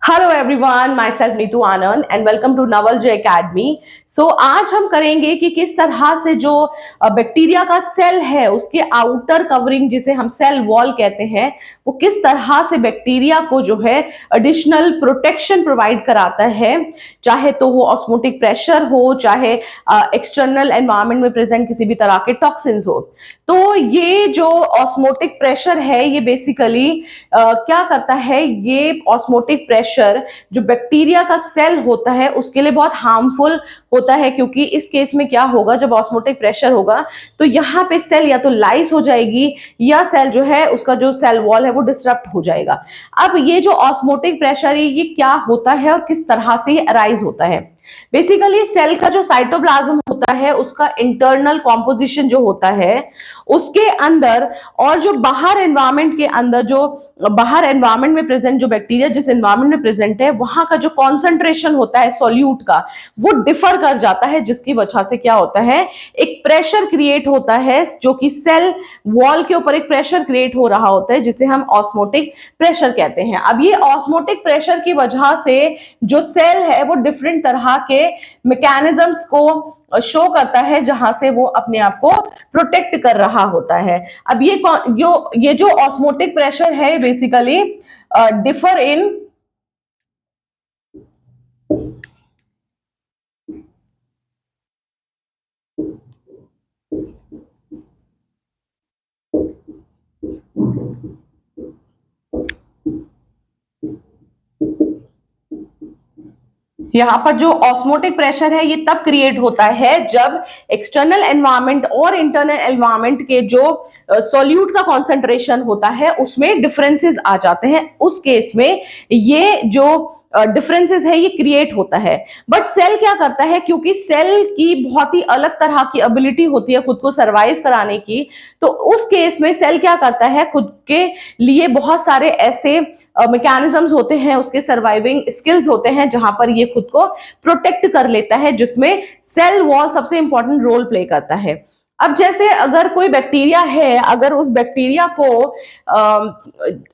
Hello everyone, myself Neetu Anand and welcome to Naval जो academy. सो आज हम करेंगे कि किस तरह से जो बैक्टीरिया का सेल है उसके आउटर कवरिंग जिसे हम सेल वॉल कहते हैं, वो किस तरह से बैक्टीरिया को जो है एडिशनल प्रोटेक्शन प्रोवाइड कराता है। चाहे तो वो ऑस्मोटिक प्रेशर हो, चाहे एक्सटर्नल एनवायरनमेंट में प्रेजेंट किसी भी तरह के टॉक्सिन्स हो। तो ये जो ऑस्मोटिक प्रेशर है ये बेसिकली क्या करता है, ये ऑस्मोटिक प्रेशर जो बैक्टीरिया का सेल होता है उसके लिए बहुत हार्मफुल होता है, क्योंकि इस केस में क्या होगा, जब ऑस्मोटिक प्रेशर होगा तो यहाँ पे सेल या तो लाइस हो जाएगी या सेल जो है उसका जो सेल वॉल है वो डिस्टर्ब हो जाएगा। अब ये जो ऑस्मोटिक प्रेशर है ये क्या होता है और किस तरह से ये अराइज होता है। बेसिकली सेल का जो साइटोप्लाज्म होता है उसका इंटरनल कॉम्पोजिशन जो होता है उसके अंदर, और जो बाहर एनवायरमेंट के अंदर, जो बाहर एनवायरमेंट में प्रेजेंट जो बैक्टीरिया जिस एनवायरमेंट में प्रेजेंट है वहां का जो कॉन्सेंट्रेशन होता है सॉल्यूट का वो डिफर कर जाता है, जिसकी वजह से क्या होता है, एक प्रेशर क्रिएट होता है जो कि सेल वॉल के ऊपर एक प्रेशर क्रिएट हो रहा होता है जिसे हम ऑस्मोटिक प्रेशर कहते हैं। अब ये ऑस्मोटिक प्रेशर की वजह से जो सेल है वो डिफरेंट तरह के मैकेनिज्म्स को शो करता है जहां से वो अपने आप को प्रोटेक्ट कर रहा होता है। अब ये जो ऑस्मोटिक प्रेशर है बेसिकली डिफर इन यहाँ पर जो ऑस्मोटिक प्रेशर है ये तब क्रिएट होता है जब एक्सटर्नल एनवायरनमेंट और इंटरनल एनवायरनमेंट के जो सॉल्यूट का कॉन्सेंट्रेशन होता है उसमें डिफरेंसेस आ जाते हैं। उस केस में ये जो डिफरेंसेस है ये क्रिएट होता है। बट सेल क्या करता है, क्योंकि सेल की बहुत ही अलग तरह की एबिलिटी होती है खुद को सरवाइव कराने की, तो उस केस में सेल क्या करता है, खुद के लिए बहुत सारे ऐसे मैकेनिज्म्स होते हैं, उसके सर्वाइविंग स्किल्स होते हैं जहां पर ये खुद को प्रोटेक्ट कर लेता है, जिसमें सेल वॉल सबसे इंपॉर्टेंट रोल प्ले करता है। अब जैसे अगर कोई बैक्टीरिया है, अगर उस बैक्टीरिया को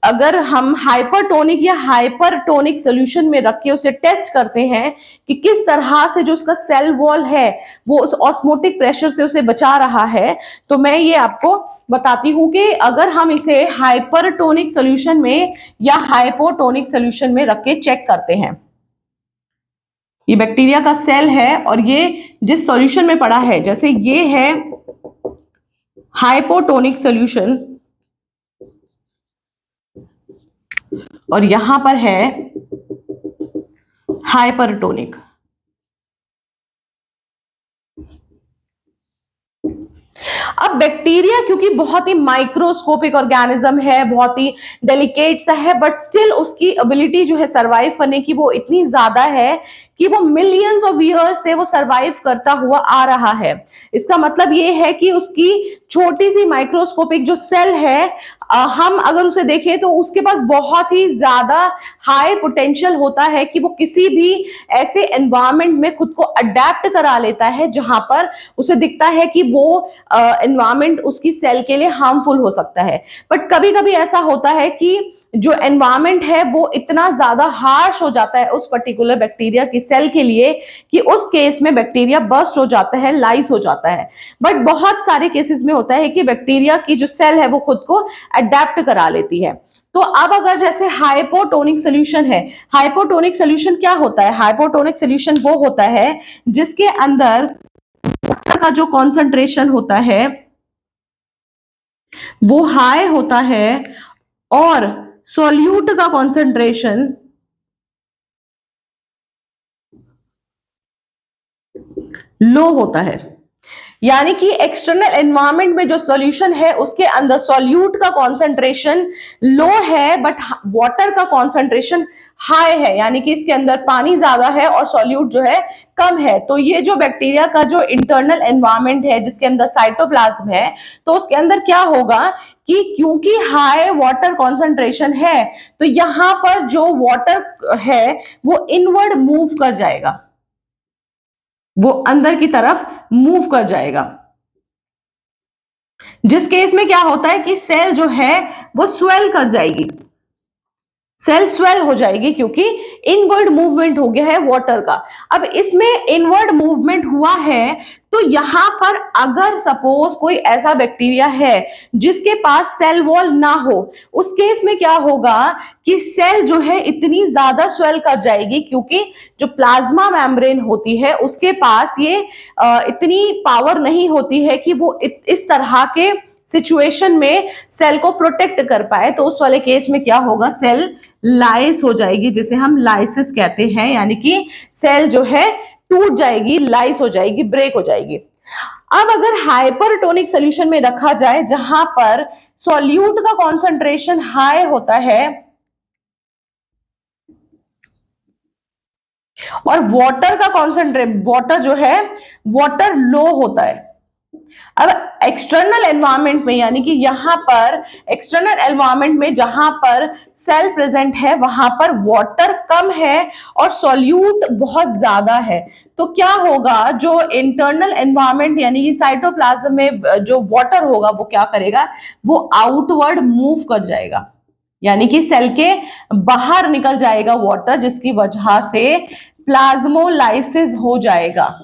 अगर हम हाइपरटोनिक या हाइपरटोनिक सोल्यूशन में रख के उसे टेस्ट करते हैं कि किस तरह से जो उसका सेल वॉल है वो उस ऑस्मोटिक प्रेशर से उसे बचा रहा है, तो मैं ये आपको बताती हूं कि अगर हम इसे हाइपरटोनिक सोल्यूशन में या हाइपोटोनिक सोल्यूशन में रख के चेक करते हैं। ये बैक्टीरिया का सेल है और ये जिस सॉल्यूशन में पड़ा है, जैसे ये है हाइपोटोनिक सोल्यूशन और यहां पर है हाइपरटोनिक। अब बैक्टीरिया क्योंकि बहुत ही माइक्रोस्कोपिक ऑर्गेनिज्म है, बहुत ही डेलिकेट सा है, बट स्टिल उसकी एबिलिटी जो है सरवाइव करने की वो इतनी ज्यादा है कि वो मिलियंस ऑफ ईयर्स से वो सरवाइव करता हुआ आ रहा है। इसका मतलब ये है कि उसकी छोटी सी माइक्रोस्कोपिक जो सेल है, हम अगर उसे देखें तो उसके पास बहुत ही ज्यादा हाई पोटेंशियल होता है कि वो किसी भी ऐसे एनवायरनमेंट में खुद को अडेप्ट करा लेता है जहां पर उसे दिखता है कि वो एनवायरनमेंट उसकी सेल के लिए हार्मफुल हो सकता है। बट कभी कभी ऐसा होता है कि जो एनवायरनमेंट है वो इतना ज्यादा हार्श हो जाता है उस पर्टिकुलर बैक्टीरिया की सेल के लिए कि उस केस में बैक्टीरिया बर्स्ट हो जाता है, लाइस हो जाता है। बट बहुत सारे केसेस में होता है कि बैक्टीरिया की जो सेल है वो खुद को अडेप्ट करा लेती है। तो अब अगर जैसे हाइपोटोनिक सोल्यूशन है, हाइपोटोनिक सोल्यूशन क्या होता है, हाइपोटोनिक सोल्यूशन वो होता है जिसके अंदर वाटर का जो कॉन्सेंट्रेशन होता है वो हाई होता है और सॉल्यूट का कॉन्सेंट्रेशन लो होता है। यानी कि एक्सटर्नल एनवायरनमेंट में जो सॉल्यूशन है उसके अंदर सॉल्यूट का कॉन्सेंट्रेशन लो है बट वाटर का कॉन्सेंट्रेशन हाई है, यानी कि इसके अंदर पानी ज्यादा है और सॉल्यूट जो है कम है। तो ये जो बैक्टीरिया का जो इंटरनल एनवायरनमेंट है जिसके अंदर साइटोप्लाज्म है, तो उसके अंदर क्या होगा कि क्योंकि हाई वाटर कॉन्सेंट्रेशन है तो यहां पर जो वाटर है वो इनवर्ड मूव कर जाएगा, वो अंदर की तरफ मूव कर जाएगा, जिस केस में क्या होता है कि सेल जो है वो स्वेल कर जाएगी। सेल स्वेल हो जाएगी क्योंकि इनवर्ड मूवमेंट हो गया है वाटर का। अब इसमें इनवर्ड मूवमेंट हुआ है तो यहां पर अगर सपोज कोई ऐसा बैक्टीरिया है जिसके पास सेल वॉल ना हो, उस केस में क्या होगा कि सेल जो है इतनी ज्यादा स्वेल कर जाएगी क्योंकि जो प्लाज्मा मेम्ब्रेन होती है उसके पास ये इतनी पावर नहीं होती है कि वो इस तरह के सिचुएशन में सेल को प्रोटेक्ट कर पाए। तो उस वाले केस में क्या होगा, सेल लाइस हो जाएगी, जिसे हम लाइसिस कहते हैं, यानी कि सेल जो है टूट जाएगी, लाइस हो जाएगी, ब्रेक हो जाएगी। अब अगर हाइपरटोनिक सोल्यूशन में रखा जाए जहां पर सॉल्यूट का कॉन्सेंट्रेशन हाई होता है और वाटर का वाटर जो है वाटर लो होता है। अब एक्सटर्नल एनवायरनमेंट में, यानी कि यहां पर एक्सटर्नल एनवायरनमेंट में जहां पर सेल प्रेजेंट है वहां पर वाटर कम है और सॉल्यूट बहुत ज्यादा है, तो क्या होगा, जो इंटरनल एनवायरनमेंट यानी कि साइटोप्लाज्म में जो वाटर होगा वो क्या करेगा, वो आउटवर्ड मूव कर जाएगा, यानी कि सेल के बाहर निकल जाएगा वाटर, जिसकी वजह से प्लाज्मोलाइसिस हो जाएगा।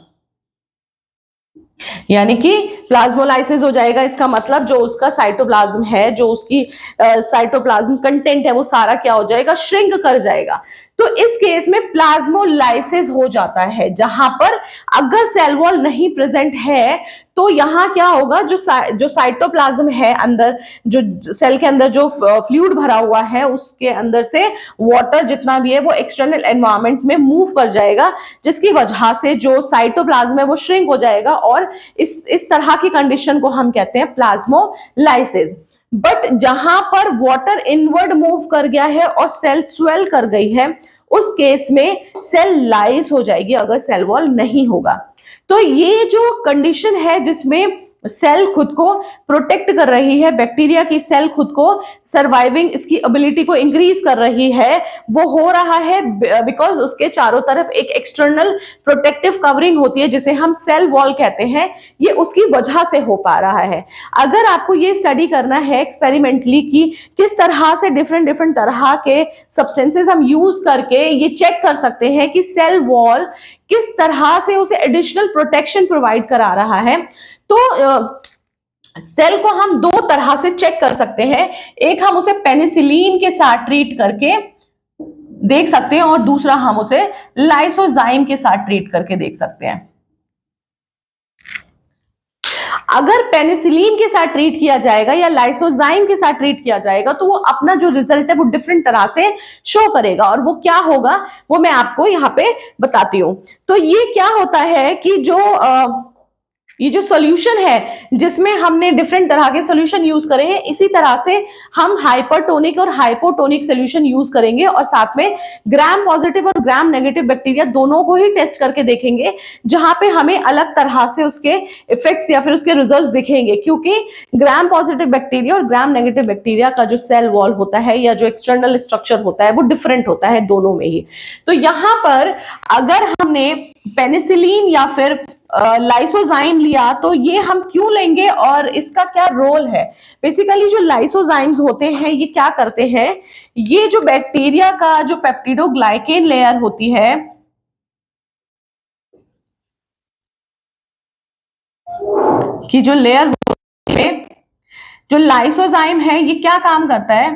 यानी कि प्लाज्मोलाइसिस हो जाएगा, इसका मतलब जो उसका साइटोप्लाज्म है, जो उसकी साइटोप्लाज्म कंटेंट है, वो सारा क्या हो जाएगा, श्रिंक कर जाएगा। तो इस केस में प्लाज्मोलाइसिस हो जाता है, जहां पर अगर सेल वॉल नहीं प्रेजेंट है तो यहां क्या होगा, जो साइटोप्लाज्म है अंदर, जो सेल के अंदर जो फ्लूइड भरा हुआ है उसके अंदर से वाटर जितना भी है वो एक्सटर्नल एनवायरनमेंट में मूव कर जाएगा, जिसकी वजह से जो साइटोप्लाज्म है वो श्रिंक हो जाएगा और इस तरह की कंडीशन को हम कहते हैं प्लाज्मोलाइसिस। बट जहां पर वाटर इनवर्ड मूव कर गया है और सेल स्वेल कर गई है, उस केस में सेल लाइस हो जाएगी अगर सेल वॉल नहीं होगा। तो ये जो कंडीशन है जिसमें सेल खुद को प्रोटेक्ट कर रही है, बैक्टीरिया की सेल खुद को सर्वाइविंग इसकी एबिलिटी को इंक्रीज कर रही है, वो हो रहा है बिकॉज उसके चारों तरफ एक एक्सटर्नल प्रोटेक्टिव कवरिंग होती है जिसे हम सेल वॉल कहते हैं, ये उसकी वजह से हो पा रहा है। अगर आपको ये स्टडी करना है एक्सपेरिमेंटली कि किस तरह से डिफरेंट तरह के सब्सटेंसेस हम यूज करके ये चेक कर सकते हैं कि सेल वॉल किस तरह से उसे एडिशनल प्रोटेक्शन प्रोवाइड करा रहा है, तो सेल को हम दो तरह से चेक कर सकते हैं। एक हम उसे पेनिसिलिन के साथ ट्रीट करके देख सकते हैं और दूसरा हम उसे लाइसोजाइम के साथ ट्रीट करके देख सकते हैं। अगर पेनिसिलिन के साथ ट्रीट किया जाएगा या लाइसोजाइम के साथ ट्रीट किया जाएगा तो वो अपना जो रिजल्ट है वो डिफरेंट तरह से शो करेगा, और वो क्या होगा वो मैं आपको यहाँ पे बताती हूँ। तो ये क्या होता है कि ये जो सॉल्यूशन है जिसमें हमने डिफरेंट तरह के सॉल्यूशन यूज करे हैं, इसी तरह से हम हाइपरटोनिक और हाइपोटोनिक सॉल्यूशन यूज करेंगे और साथ में ग्राम पॉजिटिव और ग्राम नेगेटिव बैक्टीरिया दोनों को ही टेस्ट करके देखेंगे, जहां पे हमें अलग तरह से उसके इफेक्ट्स या फिर उसके रिजल्ट्स दिखेंगे, क्योंकि ग्राम पॉजिटिव बैक्टीरिया और ग्राम नेगेटिव बैक्टीरिया का जो सेल वॉल होता है या जो एक्सटर्नल स्ट्रक्चर होता है वो डिफरेंट होता है दोनों में ही। तो यहां पर अगर हमने पेनिसिलिन या फिर लाइसोजाइम लिया तो ये हम क्यों लेंगे और इसका क्या रोल है। बेसिकली जो लाइसोजाइम्स होते हैं ये क्या करते हैं, ये जो बैक्टीरिया का जो पेप्टिडोग्लाइकेन लेयर होती है, कि जो लेयर होती है, जो लाइसोजाइम है ये क्या काम करता है,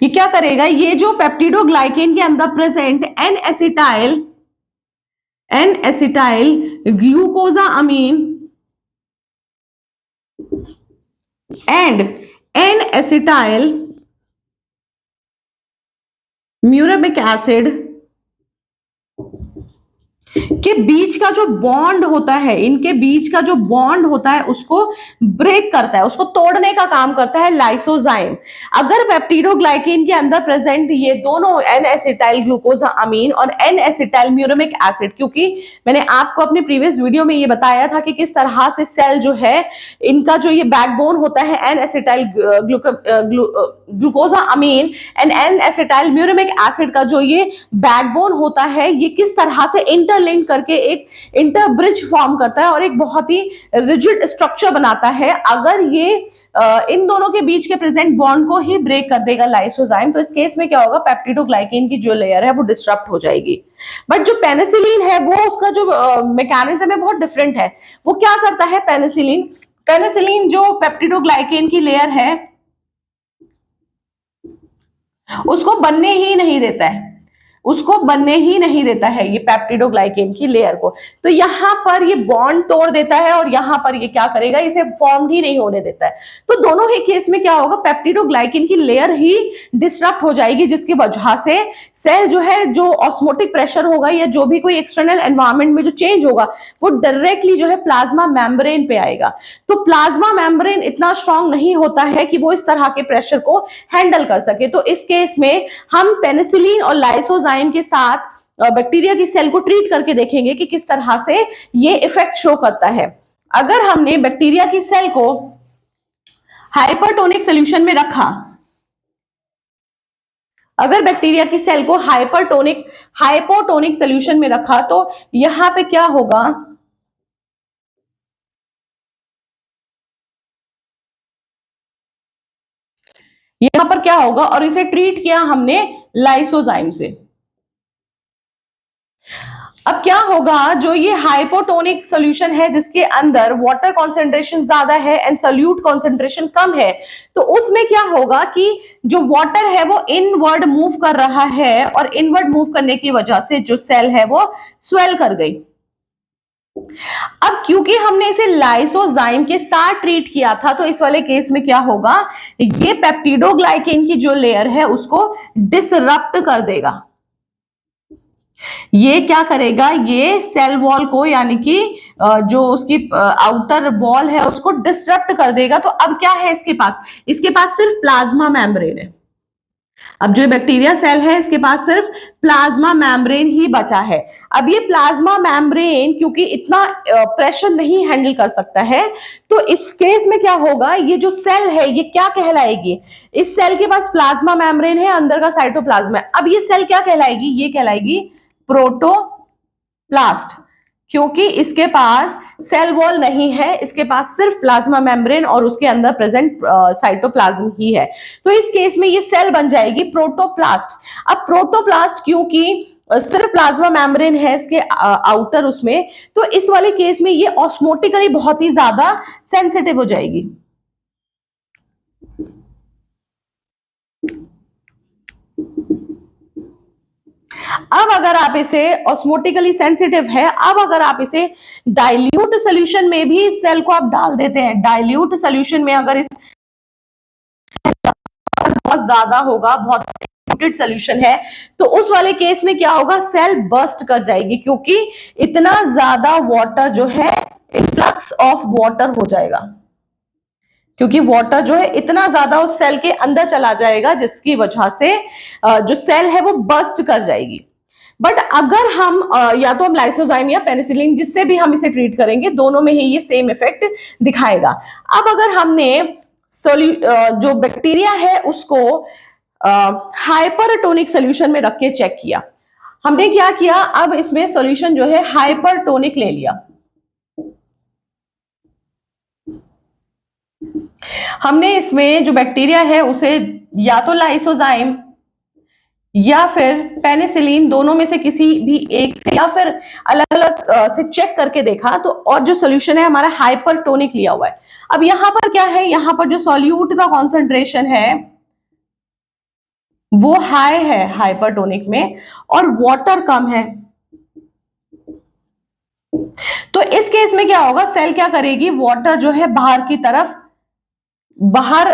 ये क्या करेगा, ये जो पेप्टिडोग्लाइकेन के अंदर present N acetyl glucosamine and N acetyl muramic acid के बीच का जो बॉन्ड होता है, इनके बीच का जो बॉन्ड होता है उसको ब्रेक करता है, उसको तोड़ने का काम करता है लाइसोजाइम। अगर पेप्टिडोग्लाइकेन के अंदर प्रेजेंट ये दोनों एन एसिटाइल ग्लूकोजा अमीन और एन एसिटाइल म्यूरेमिक एसिड, क्योंकि मैंने आपको अपने प्रीवियस वीडियो में ये बताया था कि किस तरह से सेल जो है इनका जो ये बैकबोन होता है N acetyl glucosamine and N acetyl muramic acid का जो ये बैकबोन होता है, ये किस तरह से इंटरलिंक करके एक इंटरब्रिज फॉर्म करता है और एक बहुत ही रिजिड स्ट्रक्चर बनाता है। अगर ये इन दोनों के बीच के प्रेजेंट बॉन्ड को ही ब्रेक कर देगा लाइसोजाइम। तो इस केस में क्या होगा, पेप्टिडोग्लाइकेन की जो लेयर है वो डिस्टर्ब हो जाएगी। बट जो पेनिसिलिन है वो उसका जो मैकेनिज्म है बहुत डिफरेंट है। वो क्या करता है पेनिसिलिन, पेनिसिलिन जो पेप्टिडोग्लाइकेन की लेयर है उसको बनने ही नहीं देता है, उसको बनने ही नहीं देता है ये पेप्टिडोग्लाइकेन की लेयर को। तो यहां पर ये बॉन्ड तोड़ देता है और यहां पर ये क्या करेगा, इसे फॉर्म ही नहीं होने देता है। तो दोनों ही केस में क्या होगा, पेप्टिडोग्लाइकेन की लेयर ही डिस्टर्ब हो जाएगी, जिसकी वजह से सेल जो है, जो ऑस्मोटिक प्रेशर होगा या जो भी कोई एक्सटर्नल एनवायरमेंट में जो चेंज होगा वो डायरेक्टली जो है प्लाज्मा मेम्ब्रेन पे आएगा। तो प्लाज्मा मेम्ब्रेन इतना स्ट्रांग नहीं होता है कि वो इस तरह के प्रेशर को हैंडल कर सके। तो इस केस में हम पेनिसिलिन और लाइसोजाइम के साथ बैक्टीरिया की सेल को ट्रीट करके देखेंगे कि किस तरह से ये इफेक्ट शो करता है। अगर हमने बैक्टीरिया की सेल को हाइपरटोनिक सॉल्यूशन में रखा, अगर बैक्टीरिया की सेल को हाइपोटोनिक सॉल्यूशन में रखा तो यहां पे क्या होगा, यहां पर क्या होगा, और इसे ट्रीट किया हमने लाइसोजाइम से। अब क्या होगा, जो ये हाइपोटोनिक सॉल्यूशन है जिसके अंदर वाटर कॉन्सेंट्रेशन ज्यादा है एंड सॉल्यूट कॉन्सेंट्रेशन कम है, तो उसमें क्या होगा कि जो वाटर है वो इनवर्ड मूव कर रहा है और इनवर्ड मूव करने की वजह से जो सेल है वो स्वेल कर गई। अब क्योंकि हमने इसे लाइसोजाइम के साथ ट्रीट किया था तो इस वाले केस में क्या होगा, ये पेप्टिडोग्लाइकेन की जो लेयर है उसको डिसरप्ट कर देगा। ये क्या करेगा, ये सेल वॉल को यानी कि जो उसकी आउटर वॉल है उसको डिस्टर्ब कर देगा। तो अब क्या है इसके पास सिर्फ प्लाज्मा मेम्ब्रेन है। अब जो बैक्टीरिया सेल है इसके पास सिर्फ प्लाज्मा मेम्ब्रेन ही बचा है। अब ये प्लाज्मा मेम्ब्रेन क्योंकि इतना प्रेशर नहीं हैंडल कर सकता है, तो इस केस में क्या होगा, ये जो सेल है ये क्या कहलाएगी, इस सेल के पास प्लाज्मा मेम्ब्रेन है, अंदर का साइटोप्लाज्म है। अब ये सेल क्या कहलाएगी, ये कहलाएगी प्रोटोप्लास्ट, क्योंकि इसके पास सेल वॉल नहीं है, इसके पास सिर्फ प्लाज्मा मेम्ब्रेन और उसके अंदर प्रेजेंट साइटोप्लाज्म ही है। तो इस केस में ये सेल बन जाएगी प्रोटोप्लास्ट। अब प्रोटोप्लास्ट क्योंकि सिर्फ प्लाज्मा मेम्ब्रेन है इसके आउटर उसमें, तो इस वाले केस में ये ऑस्मोटिकली बहुत ही ज्यादा सेंसिटिव हो जाएगी। अब अगर आप इसे ऑस्मोटिकली सेंसिटिव है, अब अगर आप इसे डाइल्यूट सॉल्यूशन में भी इस सेल को आप डाल देते हैं, डाइल्यूट सॉल्यूशन में अगर इस बहुत ज्यादा होगा, बहुत डाइल्यूटेड सॉल्यूशन है, तो उस वाले केस में क्या होगा, सेल बर्स्ट कर जाएगी, क्योंकि इतना ज्यादा वाटर जो है, इन्फ्लक्स ऑफ वाटर हो जाएगा, क्योंकि वाटर जो है इतना ज्यादा उस सेल के अंदर चला जाएगा जिसकी वजह से जो सेल है वो बर्स्ट कर जाएगी। बट अगर हम या तो हम लाइसोजाइम या पेनिसिलिन जिससे भी हम इसे ट्रीट करेंगे, दोनों में ही ये सेम इफेक्ट दिखाएगा। अब अगर हमने जो बैक्टीरिया है उसको हाइपरटोनिक सॉल्यूशन में रख के चेक किया, हमने क्या किया, अब इसमें सॉल्यूशन जो है हाइपरटोनिक ले लिया, हमने इसमें जो बैक्टीरिया है उसे या तो लाइसोजाइम या फिर पेनिसिलिन दोनों में से किसी भी एक से या फिर अलग अलग से चेक करके देखा, तो और जो सॉल्यूशन है हमारा हाइपरटोनिक लिया हुआ है। अब यहां पर क्या है, यहां पर जो सॉल्यूट का कॉन्सेंट्रेशन है वो हाई है हाइपरटोनिक में और वाटर कम है। तो इस केस में क्या होगा, सेल क्या करेगी, वाटर जो है बाहर की तरफ, बाहर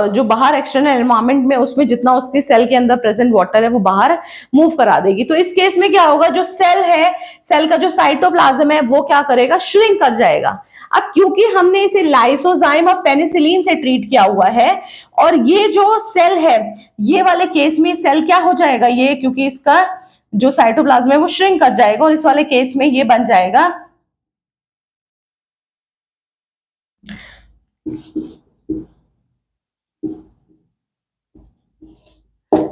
जो बाहर एक्सटर्नल एनवायरनमेंट में उसमें जितना उसके सेल के अंदर प्रेजेंट वाटर है वो बाहर मूव करा देगी। तो इस केस में क्या होगा, जो सेल है, सेल का जो साइटोप्लाज्म है वो क्या करेगा, श्रिंक कर जाएगा। अब क्योंकि हमने इसे लाइसोजाइम और पेनिसिलिन से ट्रीट किया हुआ है और ये जो सेल है, ये वाले केस में सेल क्या हो जाएगा, ये क्योंकि इसका जो साइटोप्लाज्म है वो श्रिंक कर जाएगा और इस वाले केस में ये बन जाएगा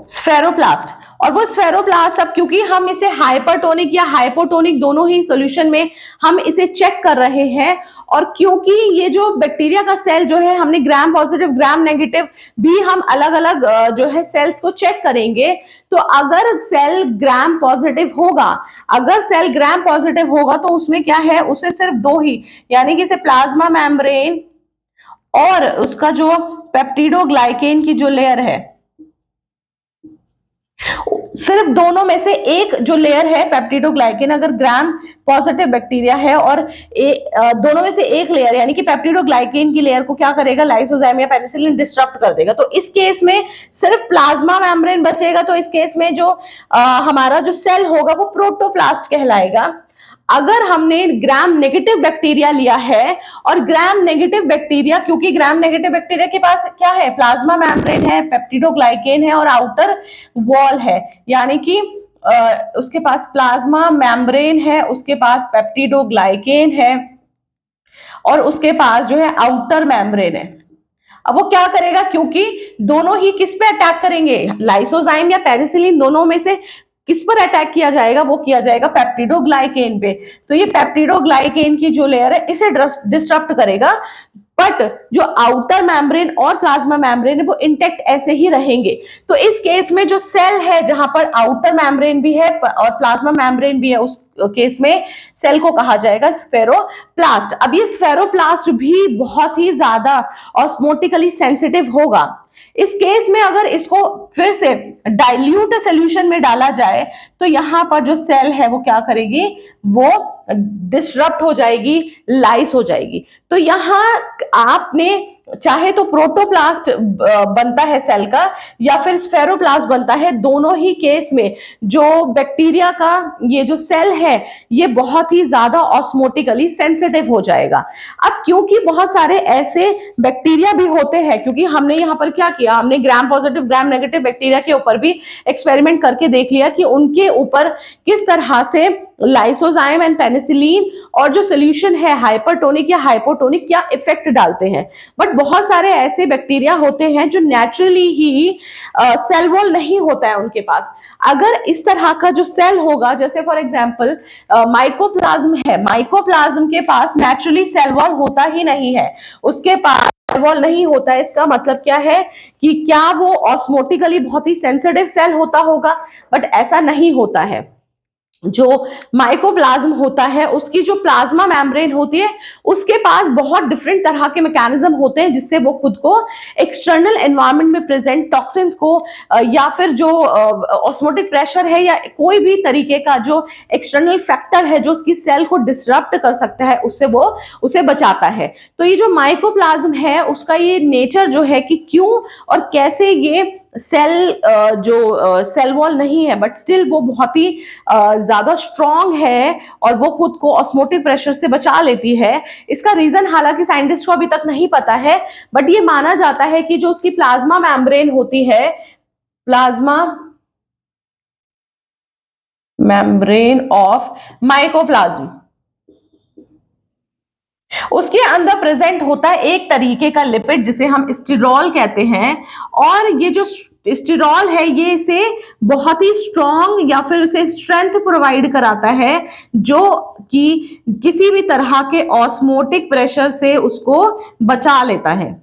स्फेरोप्लास्ट। और वो स्फेरोप्लास्ट, अब क्योंकि हम इसे हाइपरटोनिक या हाइपोटोनिक दोनों ही सॉल्यूशन में हम इसे चेक कर रहे हैं और क्योंकि ये जो बैक्टीरिया का सेल जो है, हमने ग्राम पॉजिटिव ग्राम नेगेटिव भी हम अलग अलग जो है सेल्स को चेक करेंगे, तो अगर सेल ग्राम पॉजिटिव होगा, अगर सेल ग्राम पॉजिटिव होगा तो उसमें क्या है, उसे सिर्फ दो ही, यानी कि इसे प्लाज्मा मेम्ब्रेन और उसका जो पेप्टिडोग्लाइकेन की जो लेयर है, सिर्फ दोनों में से एक जो लेयर है पेप्टिडोग्लाइकेन, अगर ग्राम पॉजिटिव बैक्टीरिया है और दोनों में से एक लेयर यानी कि पेप्टिडोग्लाइकेन की लेयर को क्या करेगा, लाइसोजाइम या पेनिसिलिन डिस्टर्ब कर देगा, तो इस केस में सिर्फ प्लाज्मा मेम्ब्रेन बचेगा। तो इस केस में जो हमारा जो सेल होगा वो प्रोटोप्लास्ट कहलाएगा। अगर हमने ग्राम नेगेटिव बैक्टीरिया लिया है, और ग्राम नेगेटिव बैक्टीरिया, क्योंकि ग्राम नेगेटिव बैक्टीरिया के पास क्या है, प्लाज्मा मेम्ब्रेन है, पेप्टिडोग्लाइकेन है और आउटर वॉल है, यानी कि उसके पास प्लाज्मा मेम्ब्रेन है, उसके पास पेप्टिडोग्लाइकेन है और उसके पास जो है आउटर मेम्ब्रेन है। अब वो क्या करेगा, क्योंकि दोनों ही किस पे अटैक करेंगे, लाइसोजाइम या पेनिसिलिन, दोनों में से किस पर अटैक किया जाएगा, वो किया जाएगा पेप्टिडोग्लाइकेन पे। तो ये पेप्टिडोग्लाइकेन की जो लेयर है इसे डिस्टर्ब करेगा, बट जो आउटर मेम्ब्रेन और प्लाज्मा मेम्ब्रेन है वो इंटेक्ट ऐसे ही रहेंगे। तो इस केस में जो सेल है जहां पर आउटर मेम्ब्रेन भी है और प्लाज्मा मेम्ब्रेन भी है, उस केस में सेल को कहा जाएगा स्फेरोप्लास्ट। अब ये स्फेरोप्लास्ट भी बहुत ही ज्यादा ऑस्मोटिकली सेंसिटिव होगा। इस केस में अगर इसको फिर से डाइल्यूट सोल्यूशन में डाला जाए तो यहां पर जो सेल है वो क्या करेगी, वो डिस्टर्ब हो जाएगी, लाइस हो जाएगी। तो यहां आपने चाहे तो प्रोटोप्लास्ट बनता है सेल का या फिर स्फेरोप्लास्ट बनता है, दोनों ही केस में जो बैक्टीरिया का ये जो सेल है ये बहुत ही ज्यादा ऑस्मोटिकली सेंसिटिव हो जाएगा। अब क्योंकि बहुत सारे ऐसे बैक्टीरिया भी होते हैं, क्योंकि हमने यहाँ पर क्या किया, हमने gram positive gram negative bacteria के ऊपर भी एक्सपेरिमेंट करके देख लिया कि उनके ऊपर किस तरह से लाइसोजाइम एंड पेनिसिलिन और जो सोल्यूशन है हाइपरटोनिक या हाइपोटोनिक क्या इफेक्ट डालते हैं। बट बहुत सारे ऐसे बैक्टीरिया होते हैं जो नेचुरली ही सेल वॉल नहीं होता है उनके पास। अगर इस तरह का जो सेल होगा, जैसे फॉर एग्जांपल माइकोप्लाज्म है, माइकोप्लाज्म के पास नेचुरली सेल वॉल होता ही नहीं है, उसके पास सेल वॉल नहीं होता है। इसका मतलब क्या है कि क्या वो ऑस्मोटिकली बहुत ही सेंसिटिव सेल होता होगा, बट ऐसा नहीं होता है। जो माइकोप्लाज्म होता है उसकी जो प्लाज्मा मेम्ब्रेन होती है उसके पास बहुत डिफरेंट तरह के मैकेनिज्म होते हैं जिससे वो खुद को एक्सटर्नल एनवायरनमेंट में प्रेजेंट टॉक्सिन्स को या फिर जो ऑस्मोटिक प्रेशर है या कोई भी तरीके का जो एक्सटर्नल फैक्टर है जो उसकी सेल को डिसरप्ट कर सकता है, उससे वो उसे बचाता है। तो ये जो माइकोप्लाज्म है उसका ये नेचर जो है कि क्यों और कैसे ये सेल जो सेल वॉल नहीं है बट स्टिल वो बहुत ही ज्यादा स्ट्रॉन्ग है और वो खुद को ऑस्मोटिक प्रेशर से बचा लेती है, इसका रीजन हालांकि साइंटिस्ट को अभी तक नहीं पता है। बट ये माना जाता है कि जो उसकी प्लाज्मा मेम्ब्रेन होती है, प्लाज्मा मेम्ब्रेन ऑफ माइकोप्लाज्म, उसके अंदर प्रेजेंट होता है एक तरीके का लिपिड जिसे हम स्टिरॉल कहते हैं। और ये जो स्टिरॉल है ये इसे बहुत ही स्ट्रॉन्ग या फिर उसे स्ट्रेंथ प्रोवाइड कराता है जो कि किसी भी तरह के ऑस्मोटिक प्रेशर से उसको बचा लेता है,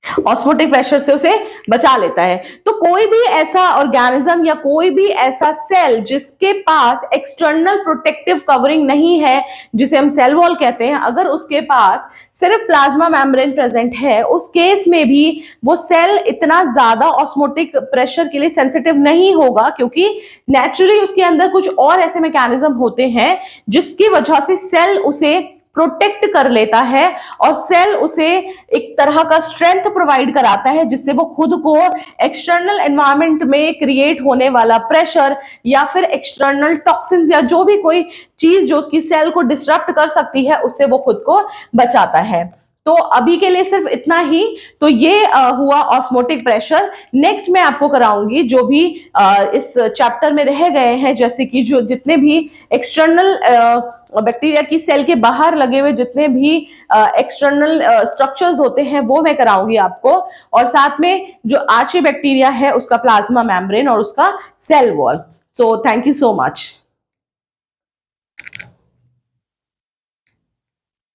ऑस्मोटिक प्रेशर से उसे बचा लेता है। तो कोई भी ऐसा ऑर्गेनिज्म या कोई भी ऐसा सेल जिसके पास एक्सटर्नल प्रोटेक्टिव कवरिंग नहीं है जिसे हम सेल वॉल कहते हैं, अगर उसके पास सिर्फ प्लाज्मा मेम्ब्रेन प्रेजेंट है, उस केस में भी वो सेल इतना ज्यादा ऑस्मोटिक प्रेशर के लिए सेंसिटिव नहीं होगा, क्योंकि नेचुरली उसके अंदर कुछ और ऐसे मैकेनिज्म होते हैं जिसकी वजह से सेल उसे प्रोटेक्ट कर लेता है और सेल उसे एक तरह का स्ट्रेंथ प्रोवाइड कराता है जिससे वो खुद को एक्सटर्नल एनवायरनमेंट में क्रिएट होने वाला प्रेशर या फिर एक्सटर्नल टॉक्सिन्स या जो भी कोई चीज जो उसकी सेल को डिस्टर्ब कर सकती है उससे वो खुद को बचाता है। तो अभी के लिए सिर्फ इतना ही। तो ये हुआ ऑस्मोटिक प्रेशर। नेक्स्ट मैं आपको कराऊंगी जो भी इस चैप्टर में रह गए हैं, जैसे कि जो जितने भी एक्सटर्नल बैक्टीरिया की सेल के बाहर लगे हुए जितने भी एक्सटर्नल स्ट्रक्चर्स होते हैं वो मैं कराऊंगी आपको, और साथ में जो आर्ची बैक्टीरिया है उसका प्लाज्मा मेम्ब्रेन और उसका cell wall. So thank you so much.